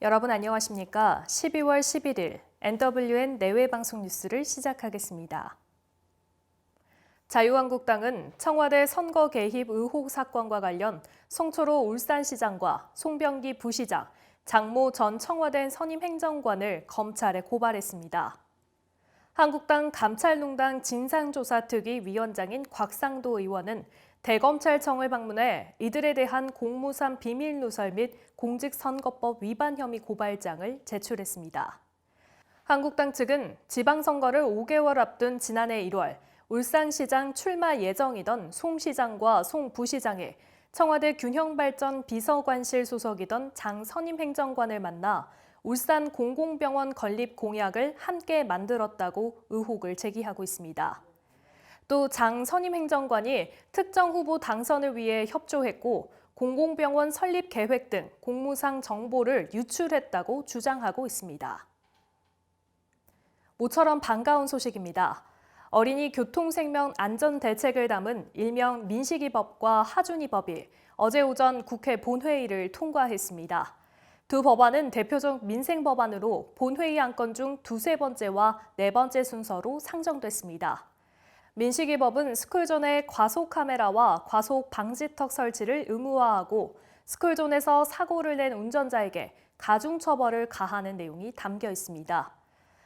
여러분 안녕하십니까? 12월 11일 NWN 내외 방송 뉴스를 시작하겠습니다. 자유한국당은 청와대 선거 개입 의혹 사건과 관련 송철호 울산시장과 송병기 부시장, 장모 전 청와대 선임 행정관을 검찰에 고발했습니다. 한국당 감찰농단 진상조사특위 위원장인 곽상도 의원은 대검찰청을 방문해 이들에 대한 공무상 비밀 누설 및 공직선거법 위반 혐의 고발장을 제출했습니다. 한국당 측은 지방선거를 5개월 앞둔 지난해 1월 울산시장 출마 예정이던 송 시장과 송 부시장이 청와대 균형발전 비서관실 소속이던 장 선임 행정관을 만나 울산 공공병원 건립 공약을 함께 만들었다고 의혹을 제기하고 있습니다. 또 장 선임 행정관이 특정 후보 당선을 위해 협조했고 공공병원 설립 계획 등 공무상 정보를 유출했다고 주장하고 있습니다. 모처럼 반가운 소식입니다. 어린이 교통생명 안전대책을 담은 일명 민식이법과 하준이법이 어제 오전 국회 본회의를 통과했습니다. 두 법안은 대표적 민생법안으로 본회의 안건 중 두세 번째와 네 번째 순서로 상정됐습니다. 민식이법은 스쿨존의 과속 카메라와 과속 방지턱 설치를 의무화하고 스쿨존에서 사고를 낸 운전자에게 가중처벌을 가하는 내용이 담겨 있습니다.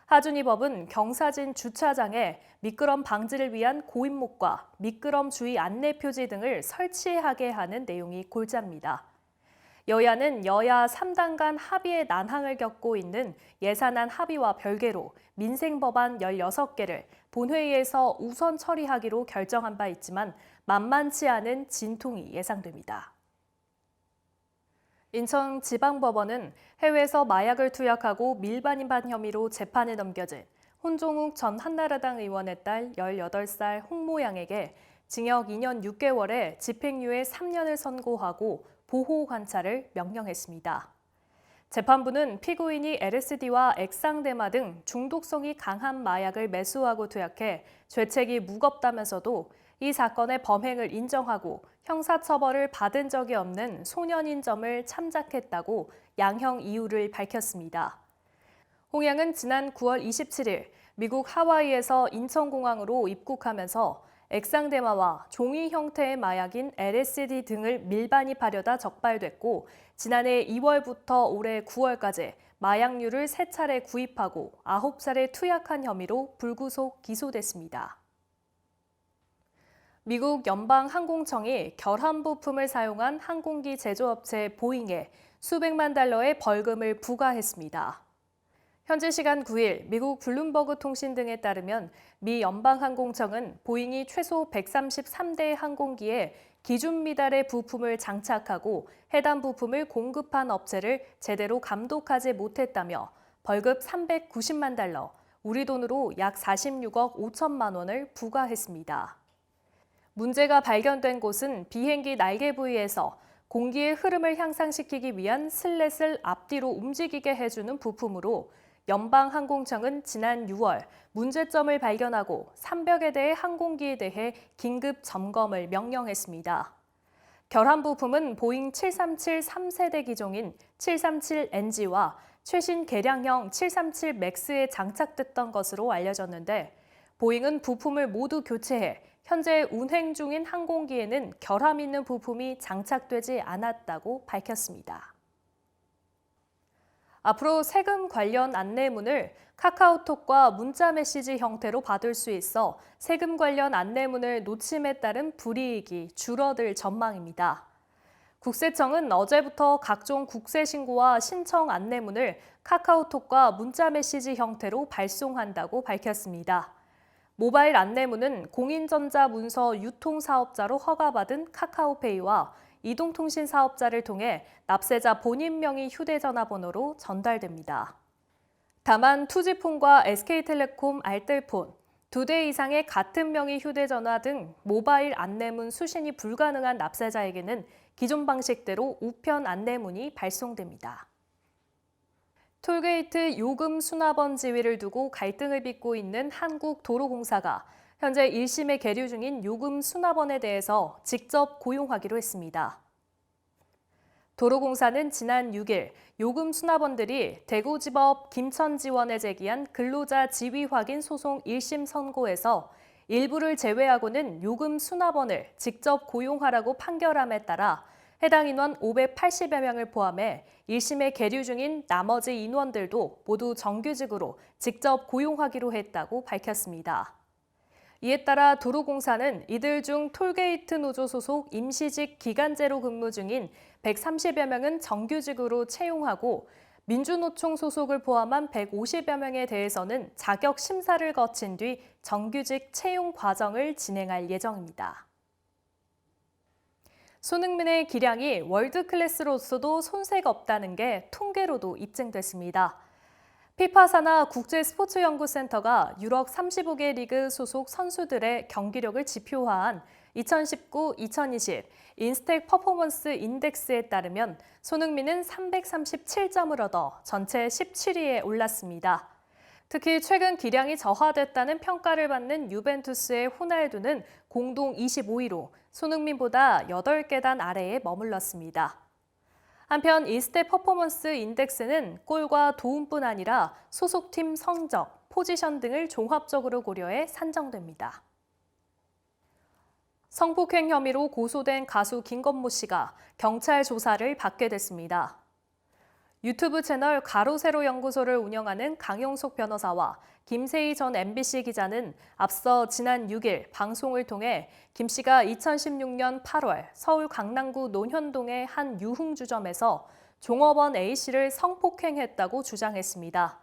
하준이법은 경사진 주차장에 미끄럼 방지를 위한 고인목과 미끄럼 주의 안내 표지 등을 설치하게 하는 내용이 골자입니다. 여야는 여야 3당 간 합의의 난항을 겪고 있는 예산안 합의와 별개로 민생법안 16개를 본회의에서 우선 처리하기로 결정한 바 있지만 만만치 않은 진통이 예상됩니다. 인천지방법원은 해외에서 마약을 투약하고 밀반입한 혐의로 재판에 넘겨진 혼종욱 전 한나라당 의원의 딸 18살 홍모 양에게 징역 2년 6개월에 집행유예 3년을 선고하고 보호 관찰을 명령했습니다. 재판부는 피고인이 LSD와 액상대마 등 중독성이 강한 마약을 매수하고 투약해 죄책이 무겁다면서도 이 사건의 범행을 인정하고 형사처벌을 받은 적이 없는 소년인 점을 참작했다고 양형 이유를 밝혔습니다. 홍 양은 지난 9월 27일 미국 하와이에서 인천공항으로 입국하면서 액상대마와 종이 형태의 마약인 LSD 등을 밀반입하려다 적발됐고 지난해 2월부터 올해 9월까지 마약류를 3차례 구입하고 9차례 투약한 혐의로 불구속 기소됐습니다. 미국 연방항공청이 결함 부품을 사용한 항공기 제조업체 보잉에 수백만 달러의 벌금을 부과했습니다. 현지 시간 9일 미국 블룸버그 통신 등에 따르면 미 연방항공청은 보잉이 최소 133대의 항공기에 기준 미달의 부품을 장착하고 해당 부품을 공급한 업체를 제대로 감독하지 못했다며 벌금 390만 달러, 우리 돈으로 약 46억 5천만 원을 부과했습니다. 문제가 발견된 곳은 비행기 날개 부위에서 공기의 흐름을 향상시키기 위한 슬렛을 앞뒤로 움직이게 해주는 부품으로 연방항공청은 지난 6월 문제점을 발견하고 300여 대의 항공기에 대해 긴급 점검을 명령했습니다. 결함 부품은 보잉 737 3세대 기종인 737NG와 최신 개량형 737 맥스에 장착됐던 것으로 알려졌는데 보잉은 부품을 모두 교체해 현재 운행 중인 항공기에는 결함 있는 부품이 장착되지 않았다고 밝혔습니다. 앞으로 세금 관련 안내문을 카카오톡과 문자 메시지 형태로 받을 수 있어 세금 관련 안내문을 놓침에 따른 불이익이 줄어들 전망입니다. 국세청은 어제부터 각종 국세 신고와 신청 안내문을 카카오톡과 문자 메시지 형태로 발송한다고 밝혔습니다. 모바일 안내문은 공인전자 문서 유통사업자로 허가받은 카카오페이와 이동통신 사업자를 통해 납세자 본인 명의 휴대전화 번호로 전달됩니다. 다만 투지폰과 SK텔레콤 알뜰폰, 2대 이상의 같은 명의 휴대전화 등 모바일 안내문 수신이 불가능한 납세자에게는 기존 방식대로 우편 안내문이 발송됩니다. 톨게이트 요금 수납원 지위를 두고 갈등을 빚고 있는 한국도로공사가 현재 1심에 계류 중인 요금 수납원에 대해서 직접 고용하기로 했습니다. 도로공사는 지난 6일 요금 수납원들이 대구지법 김천지원에 제기한 근로자 지위 확인 소송 1심 선고에서 일부를 제외하고는 요금 수납원을 직접 고용하라고 판결함에 따라 해당 인원 580여 명을 포함해 1심에 계류 중인 나머지 인원들도 모두 정규직으로 직접 고용하기로 했다고 밝혔습니다. 이에 따라 도로공사는 이들 중 톨게이트 노조 소속 임시직 기간제로 근무 중인 130여 명은 정규직으로 채용하고 민주노총 소속을 포함한 150여 명에 대해서는 자격 심사를 거친 뒤 정규직 채용 과정을 진행할 예정입니다. 손흥민의 기량이 월드클래스로서도 손색 없다는 게 통계로도 입증됐습니다. 피파 산하 국제스포츠연구센터가 유럽 35개 리그 소속 선수들의 경기력을 지표화한 2019-2020 인스택 퍼포먼스 인덱스에 따르면 손흥민은 337점을 얻어 전체 17위에 올랐습니다. 특히 최근 기량이 저하됐다는 평가를 받는 유벤투스의 호날두는 공동 25위로 손흥민보다 8계단 아래에 머물렀습니다. 한편 인스택 퍼포먼스 인덱스는 골과 도움뿐 아니라 소속팀 성적, 포지션 등을 종합적으로 고려해 산정됩니다. 성폭행 혐의로 고소된 가수 김건모 씨가 경찰 조사를 받게 됐습니다. 유튜브 채널 가로세로 연구소를 운영하는 강용석 변호사와 김세희 전 MBC 기자는 앞서 지난 6일 방송을 통해 김 씨가 2016년 8월 서울 강남구 논현동의 한 유흥주점에서 종업원 A씨를 성폭행했다고 주장했습니다.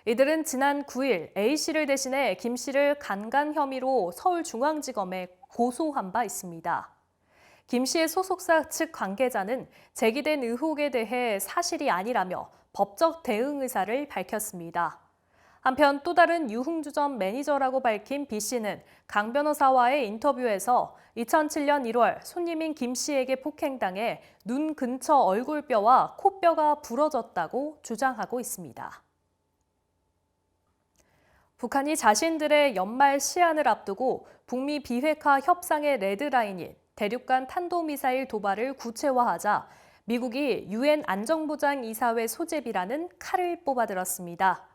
이들은 지난 9일 A씨를 대신해 김 씨를 간간 혐의로 서울중앙지검에 고소한 바 있습니다. 김 씨의 소속사 측 관계자는 제기된 의혹에 대해 사실이 아니라며 법적 대응 의사를 밝혔습니다. 한편 또 다른 유흥주점 매니저라고 밝힌 B 씨는 강 변호사와의 인터뷰에서 2007년 1월 손님인 김 씨에게 폭행당해 눈 근처 얼굴뼈와 코뼈가 부러졌다고 주장하고 있습니다. 북한이 자신들의 연말 시한을 앞두고 북미 비핵화 협상의 레드라인인 대륙간 탄도미사일 도발을 구체화하자 미국이 유엔 안정보장이사회 소집이라는 칼을 뽑아들었습니다.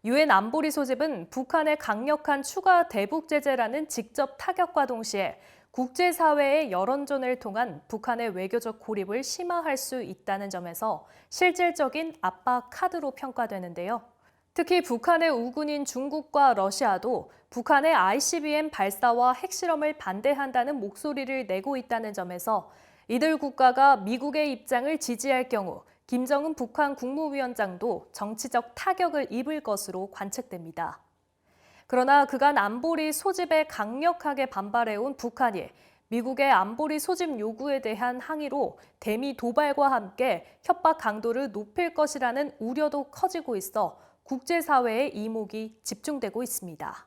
유엔 안보리 소집은 북한의 강력한 추가 대북 제재라는 직접 타격과 동시에 국제사회의 여론전을 통한 북한의 외교적 고립을 심화할 수 있다는 점에서 실질적인 압박 카드로 평가되는데요. 특히 북한의 우군인 중국과 러시아도 북한의 ICBM 발사와 핵실험을 반대한다는 목소리를 내고 있다는 점에서 이들 국가가 미국의 입장을 지지할 경우 김정은 북한 국무위원장도 정치적 타격을 입을 것으로 관측됩니다. 그러나 그간 안보리 소집에 강력하게 반발해온 북한이 미국의 안보리 소집 요구에 대한 항의로 대미 도발과 함께 협박 강도를 높일 것이라는 우려도 커지고 있어 국제사회의 이목이 집중되고 있습니다.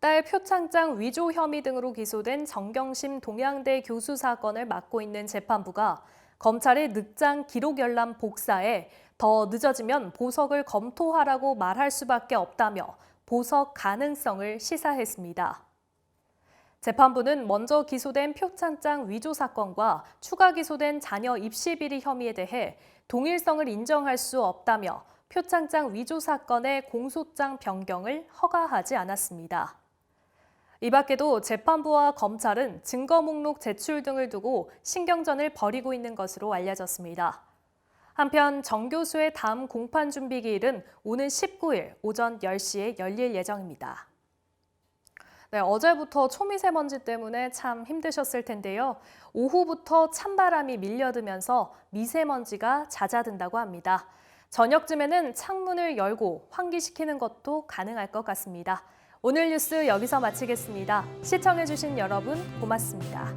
딸 표창장 위조 혐의 등으로 기소된 정경심 동양대 교수 사건을 맡고 있는 재판부가 검찰의 늑장 기록 열람 복사에 더 늦어지면 보석을 검토하라고 말할 수밖에 없다며 보석 가능성을 시사했습니다. 재판부는 먼저 기소된 표창장 위조 사건과 추가 기소된 자녀 입시 비리 혐의에 대해 동일성을 인정할 수 없다며 표창장 위조 사건의 공소장 변경을 허가하지 않았습니다. 이 밖에도 재판부와 검찰은 증거 목록 제출 등을 두고 신경전을 벌이고 있는 것으로 알려졌습니다. 한편 정 교수의 다음 공판 준비 기일은 오는 19일 오전 10시에 열릴 예정입니다. 네, 어제부터 초미세먼지 때문에 참 힘드셨을 텐데요. 오후부터 찬바람이 밀려들면서 미세먼지가 잦아든다고 합니다. 저녁쯤에는 창문을 열고 환기시키는 것도 가능할 것 같습니다. 오늘 뉴스 여기서 마치겠습니다. 시청해주신 여러분 고맙습니다.